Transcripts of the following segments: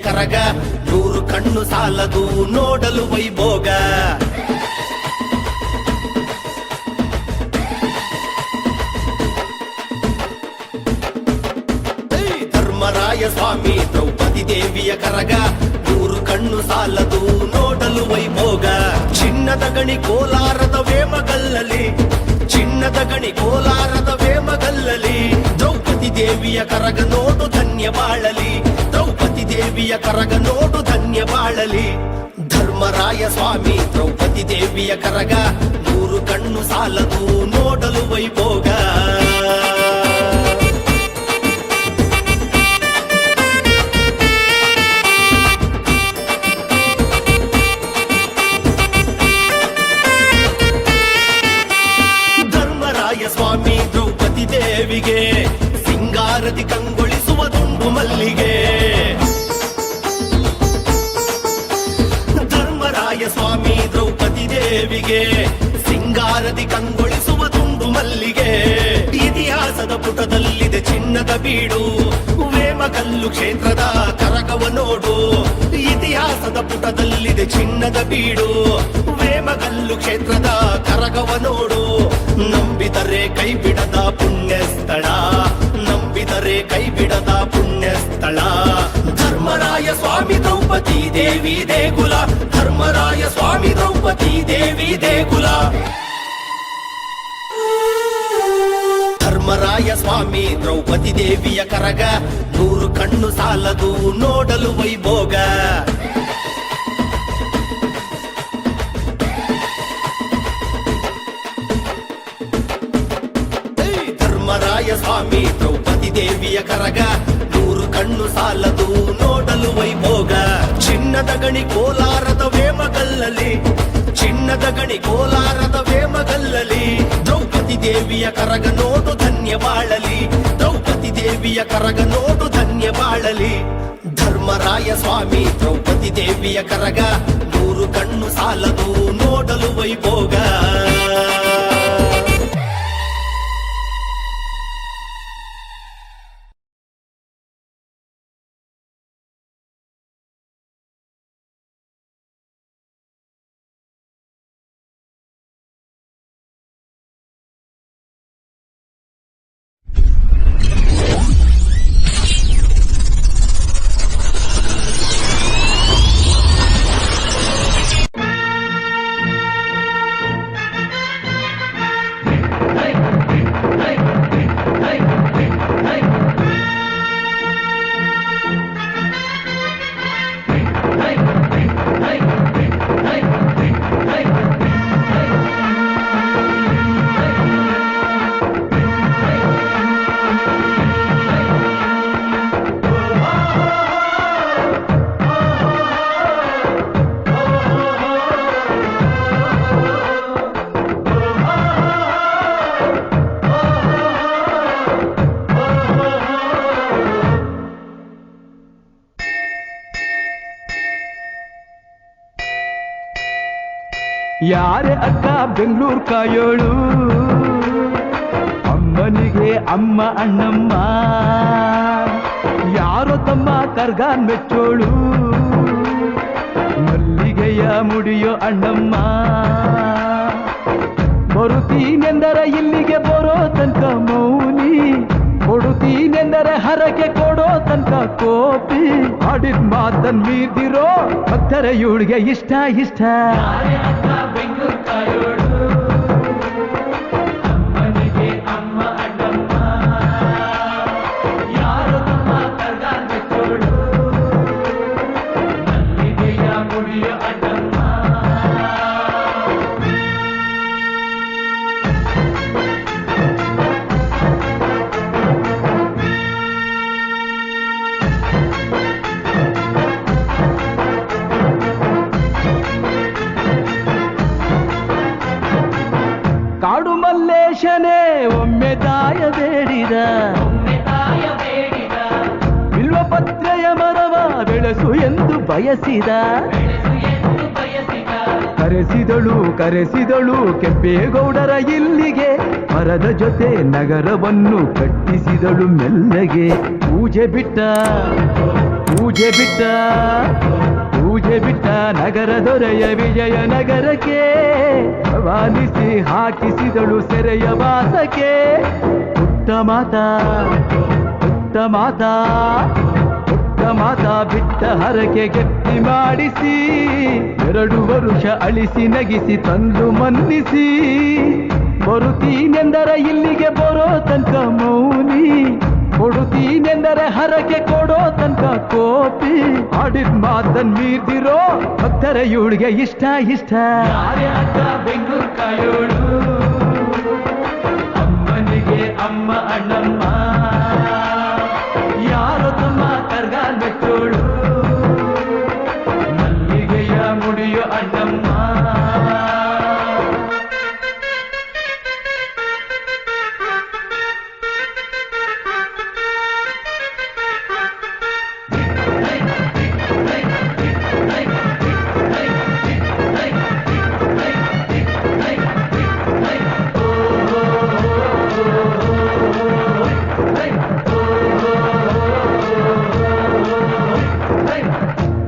ಕರಗ 100 ಕಣ್ಣು ಸಾಲದು ನೋಡಲು ವೈಭೋಗ. ಧರ್ಮರಾಯ ಸ್ವಾಮಿ ದ್ರೌಪದಿ ದೇವಿಯ ಕರಗ 100 ಕಣ್ಣು ಸಾಲದು ನೋಡಲು ವೈಭೋಗ. ಚಿನ್ನದ ಗಣಿ ಕೋಲಾರದ ವೇಮಗಲ್ಲಲಿ, ಚಿನ್ನದ ಗಣಿ ಕೋಲಾರದ ವೇಮಗಲ್ಲಲಿ, ದ್ರೌಪದಿ ದೇವಿಯ ಕರಗ ನೋಡು ಧನ್ಯ ಬಾಳಲಿ, ದ್ರೌಪದಿ ದೇವಿಯ ಕರಗ ನೋಡು ಧನ್ಯ ಬಾಳಲಿ. ಧರ್ಮರಾಯ ಸ್ವಾಮಿ ದ್ರೌಪದಿ ದೇವಿಯ ಕರಗ 100 ಕಣ್ಣು ಸಾಲದು ನೋಡಲು ವೈಭೋಗ. ಸ್ವಾಮಿ ದ್ರೌಪದಿ ದೇವಿಗೆ ಸಿಂಗಾರದಿ ಕಂಗೊಳಿಸುವುದುಂಡು ಮಲ್ಲಿಗೆ. ಧರ್ಮರಾಯ ಸ್ವಾಮಿ ದ್ರೌಪದಿ ದೇವಿಗೆ ಸಿಂಗಾರದಿ ಕಂಗೊಳಿಸುವುದುಂಡು ಮಲ್ಲಿಗೆ. ಇತಿಹಾಸದ ಪುಟದಲ್ಲಿದೆ ಚಿನ್ನದ ಬೀಡು, ವೇಮಗಲ್ಲು ಕ್ಷೇತ್ರದ ಕರಗವ ನೋಡು. ಇತಿಹಾಸದ ಪುಟದಲ್ಲಿದೆ ಚಿನ್ನದ ಬೀಡು, ವೇಮಗಲ್ಲು ಕ್ಷೇತ್ರದ ಕರಗವ ನೋಡು. ನಂಬಿದರೆ ಕೈ ಬಿಡದ ಪುಣ್ಯ ಸ್ಥಳ, ನಂಬಿದರೆ ಕೈ ಬಿಡದ ಪುಣ್ಯ ಸ್ಥಳ. ಧರ್ಮರಾಯ ಸ್ವಾಮಿ ದ್ರೌಪದಿ ದೇವಿ ದೇಗುಲ, ಧರ್ಮರಾಯ ಸ್ವಾಮಿ ದ್ರೌಪದಿ ದೇವಿ ದೇಗುಲ. ಧರ್ಮರಾಯ ಸ್ವಾಮಿ ದ್ರೌಪದಿ ದೇವಿಯ ಕರಗ 100 ಕಣ್ಣು ಸಾಲದು ನೋಡಲು ವೈಭೋಗ. ಧರ್ಮರಾಯ ಸ್ವಾಮಿ ದ್ರೌಪದಿ ದೇವಿಯ ಕರಗ 100 ಕಣ್ಣು ಸಾಲದು ನೋಡಲು ವೈಭೋಗ. ಚಿನ್ನದ ಗಣಿ ಕೋಲಾರದ ವೇಮಗಲ್ಲಲಿ, ಚಿನ್ನದ ಗಣಿ ಕೋಲಾರದ ವೇಮಗಲ್ಲಲಿ, ದ್ರೌಪದಿ ದೇವಿಯ ಕರಗ ನೋಡು ಧನ್ಯ ಬಾಳಲಿ, ದ್ರೌಪದಿ ದೇವಿಯ ಕರಗ ನೋಡು ಧನ್ಯ ಬಾಳಲಿ. ಧರ್ಮರಾಯ ಸ್ವಾಮಿ ದ್ರೌಪದಿ ದೇವಿಯ ಕರಗ 100 ಕಣ್ಣು ಸಾಲದು ನೋಡಲು ವೈಭೋಗ. ಯಾರೇ ಅಕ್ಕ ಬೆಂಗಳೂರು ಕಾಯೋಳು, ಅಮ್ಮನಿಗೆ ಅಮ್ಮ ಅಣ್ಣಮ್ಮ, ಯಾರೋ ತಮ್ಮ ಕರ್ಗಾನ್ ಮೆಚ್ಚೋಳು, ಮಲ್ಲಿಗೆಯ ಮುಡಿಯೋ ಅಣ್ಣಮ್ಮ. ಬರುತ್ತೀನೆಂದರೆ ಇಲ್ಲಿಗೆ ಬರೋ ತನಕ ಮೌನಿ, ಕೊಡುತ್ತೀನೆಂದರೆ ಹರಕೆ ಕೊಡೋ ತನಕ ಕೋಪಿ. ಆಡಿದ ಮಾತನ್ ಮೀರ್ದಿರೋ ಭಕ್ತರ ಇವಳಿಗೆ ಇಷ್ಟ ಇಷ್ಟ. ಕಾಡು ಮಲ್ಲೇಶನೇ ಒಮ್ಮೆ ದಾಯ ಬೇಡಿದ, ಬಿಲ್ವಪತ್ರೆಯ ಮರವ ಬೆಳೆಸು ಎಂದು ಬಯಸಿದ. ಕರೆಸಿದಳು ಕರೆಸಿದಳು ಕೆಂಪೇಗೌಡರ ಇಲ್ಲಿಗೆ, ಮರದ ಜೊತೆ ನಗರವನ್ನು ಕಟ್ಟಿಸಿದಳು ಮೆಲ್ಲಗೆ. ಪೂಜೆ ಬಿಟ್ಟ ಪೂಜೆ ಬಿಟ್ಟ ನಗರ ದೊರೆಯ ವಿಜಯನಗರಕ್ಕೆ ರವಾನಿಸಿ ಹಾಕಿಸಿದಳು ಸೆರೆಯ ವಾಸಕ್ಕೆ. ಪುಟ್ಟ ಮಾತಾ ಬಿಟ್ಟ ಹರಕೆ ಗೆಪ್ತಿ ಮಾಡಿಸಿ 2 ವರುಷ ಅಳಿಸಿ ನಗಿಸಿ ತಂದು ಮನ್ನಿಸಿ. ಬರುತ್ತೀನೆಂದರೆ ಇಲ್ಲಿಗೆ ಬರೋ ತನಕ ಮೌನಿ, ಕೊಡುತ್ತೀನೆಂದರೆ ಹರಕೆ ಕೊಡೋ ತನಕ ಕೋಪಿ. ಆಡಿದ ಮಾತನ್ ಮೀರ್ದಿರೋ ಭಕ್ತರ ಇವಳಿಗೆ ಇಷ್ಟ. ಬೆಂಗಳೂರು ಕಾಯೋಳು ಅಮ್ಮನಿಗೆ ಅಮ್ಮ ಅಣ್ಣಮ್ಮ, ಯಾರೋ ತಮ್ಮ ಕರ್ಗಾಲ್ ಬೆಚ್ಚೋಳು ಮಲ್ಲಿಗೆಯ ಮುಡಿಯೋ ಅಣ್ಣಮ್ಮ.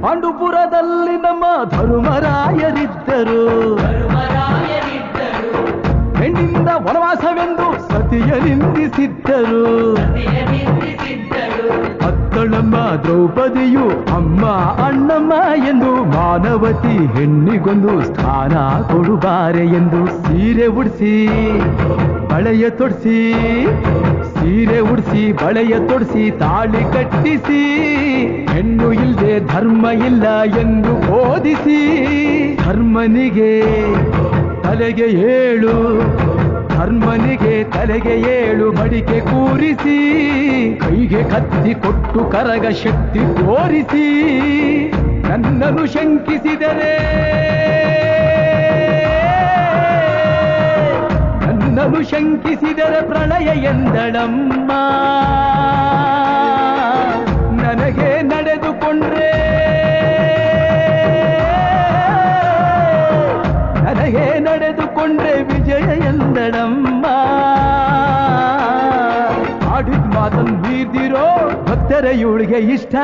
ಪಾಂಡುಪುರದಲ್ಲಿ ನಮ್ಮ ಧರ್ಮರಾಯರಿದ್ದರು, ಹೆಣ್ಣಿಂದ ವನವಾಸವೆಂದು ಸತಿಯ ನಿಂದಿಸಿದ್ದರು. ಅತ್ತಳಮ್ಮ ದ್ರೌಪದಿಯು ಅಮ್ಮ ಅಣ್ಣಮ್ಮ ಎಂದು ಮಾನವತಿ ಹೆಣ್ಣಿಗೊಂದು ಸ್ಥಾನ ಕೊಡುಬಾರೆ ಎಂದು ಸೀರೆ ಉಡಿಸಿ ಬಳೆಯ ತೊಡಿಸಿ ತಾಳಿ ಕಟ್ಟಿಸಿ ಹೆಣ್ಣು ಇಲ್ಲದೆ ಧರ್ಮ ಇಲ್ಲ ಎಂದು ಬೋಧಿಸಿ. ಧರ್ಮನಿಗೆ ತಲೆಗೆ ಏಳು ಮಡಿಕೆ ಕೂರಿಸಿ ಕೈಗೆ ಕತ್ತಿ ಕೊಟ್ಟು ಕರಗ ಶಕ್ತಿ ತೋರಿಸಿ. ನನ್ನನ್ನು ಶಂಕಿಸಿದರೆ ಪ್ರಳಯ ಎಂದಳಮ್ಮ. ನನಗೆ ನಡೆದುಕೊಂಡ್ರೆ ವಿಜಯ ಎಂದಳಮ್ಮ. ಆಡಿದ ಮಾತನ್ನು ಮೀರ್ದಿರೋ ಭಕ್ತರ ಇವಳಿಗೆ ಇಷ್ಟ.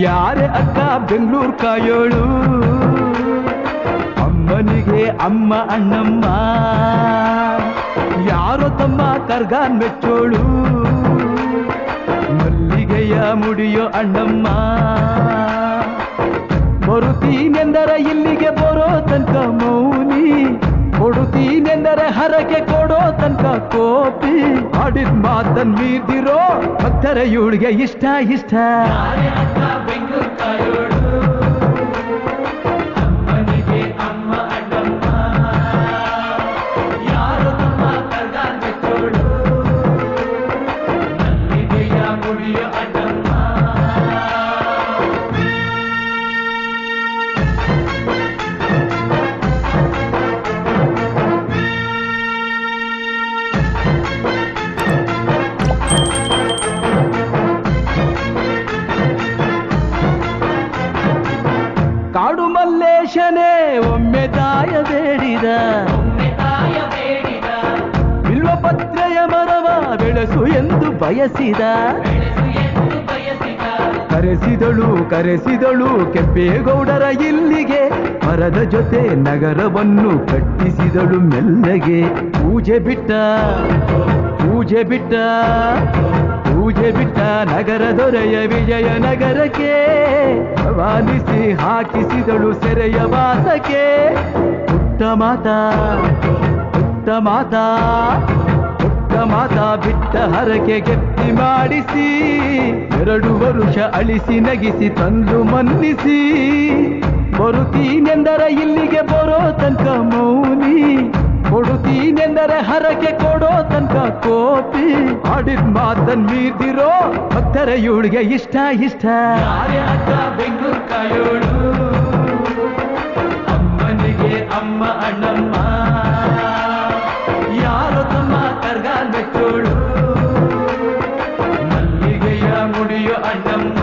ಯಾರೇ ಅಕ್ಕ ಬೆಂಗಳೂರು ಕಾಯೋಳು ಅಮ್ಮನಿಗೆ ಅಮ್ಮ ಅಣ್ಣಮ್ಮ, ಯಾರೋ ತಮ್ಮ ಕರ್ಗಾನ್ ಮೆಚ್ಚೋಳು ಮಲ್ಲಿಗೆಯ ಮುಡಿಯೋ ಅಣ್ಣಮ್ಮ. ಬರುತ್ತೀನೆಂದರೆ ಇಲ್ಲಿಗೆ ಬರೋ ತನಕ ಮೌನಿ, ಕೊಡುತ್ತೀನೆಂದರೆ ಹರಕೆ ಕೊಡೋ ತನಕ ಕೋಪಿ. ಆಡಿದ ಮಾತನ್ ಮೀರ್ದಿರೋ ಭಕ್ತರ ಇವಳಿಗೆ ಇಷ್ಟ. ಅಮ್ಮನಿಗೆ ಅಮ್ಮ ಅಣ್ಣಮ್ಮ, ಯಾರೋ ತಮ್ಮ ಕರ್ಗಾನ್ ಮೆಚ್ಚೋಳು ಮಲ್ಲಿಗೆಯ ಮುಡಿಯೋ ಅಣ್ಣಮ್ಮ. ಕಾಡು ಮಲ್ಲೇಶನೇ ಒಮ್ಮೆ ತಾಯ ಬೇಡಿದ, ಬಿಲ್ವಪತ್ರೆಯ ಮರವ ಬೆಳೆಸು ಎಂದು ಬಯಸಿದ. ಕರೆಸಿದಳು ಕೆಂಪೇಗೌಡರ ಇಲ್ಲಿಗೆ, ಮರದ ಜೊತೆ ನಗರವನ್ನು ಕಟ್ಟಿಸಿದಳು ಮೆಲ್ಲಗೆ. ಪೂಜೆ ಬಿಟ್ಟ ನಗರ ದೊರೆಯ ವಿಜಯನಗರಕ್ಕೆ ರವಾನಿಸಿ ಹಾಕಿಸಿದಳು ಸೆರೆಯ ವಾಸಕ್ಕೆ. ಪುಟ್ಟ ಪುಟ್ಟ ಮಾತಾ ಬಿಟ್ಟ ಹರಕೆ ಗೆತ್ತಿ ಮಾಡಿಸಿ 2 ವರುಷ ಅಳಿಸಿ ನಗಿಸಿ ತಂದು ಮನ್ನಿಸಿ ಬರುತ್ತೀನೆಂದರೆ ಇಲ್ಲಿಗೆ ಬರೋ ತನಕ ಮೌನಿ ಕೊಡುತ್ತೀನೆಂದರೆ ಹರಕೆ ಕೊಡೋ ತನಕ ಕೋಪಿ ಆಡಿದ ಮಾತನ್ ಮೀರ್ದಿರೋ ಭಕ್ತರ ಇವಳಿಗೆ ಇಷ್ಟ ಬೆಂಗಳೂರು ಕಾಯೋಳು ಅಮ್ಮನಿಗೆ ಅಮ್ಮ ಅಣ್ಣಮ್ಮ ಯಾರೋ ತಮ್ಮ ಕರ್ಗಾಲ್ ಬೆಟ್ಟೋಳು ಮಲ್ಲಿಗೆಯ ಮುಡಿಯೋ ಅಣ್ಣಮ್ಮ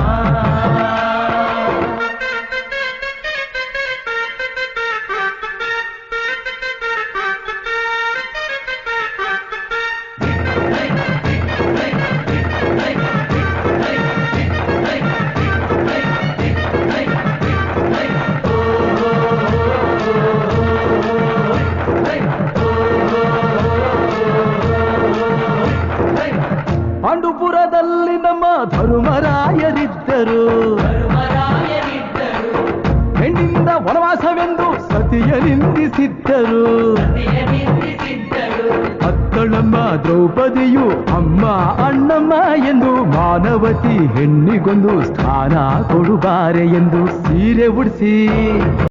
ಪಾಂಡುಪುರದಲ್ಲಿ ನಮ್ಮ ಧರ್ಮರಾಯರಿದ್ದರು ಹೆಣ್ಣಿಂದ ವನವಾಸವೆಂದು ಸತಿಯ ನಿಂದಿಸಿದ್ದರು ಅತ್ತಳಮ್ಮ ದ್ರೌಪದಿಯು ಅಮ್ಮ ಅಣ್ಣಮ್ಮ ಎಂದು ಮಾನವತಿ ಹೆಣ್ಣಿಗೊಂದು ಸ್ಥಾನ ಕೊಡುಬಾರೆ ಎಂದು ಸೀರೆ ಉಡಿಸಿ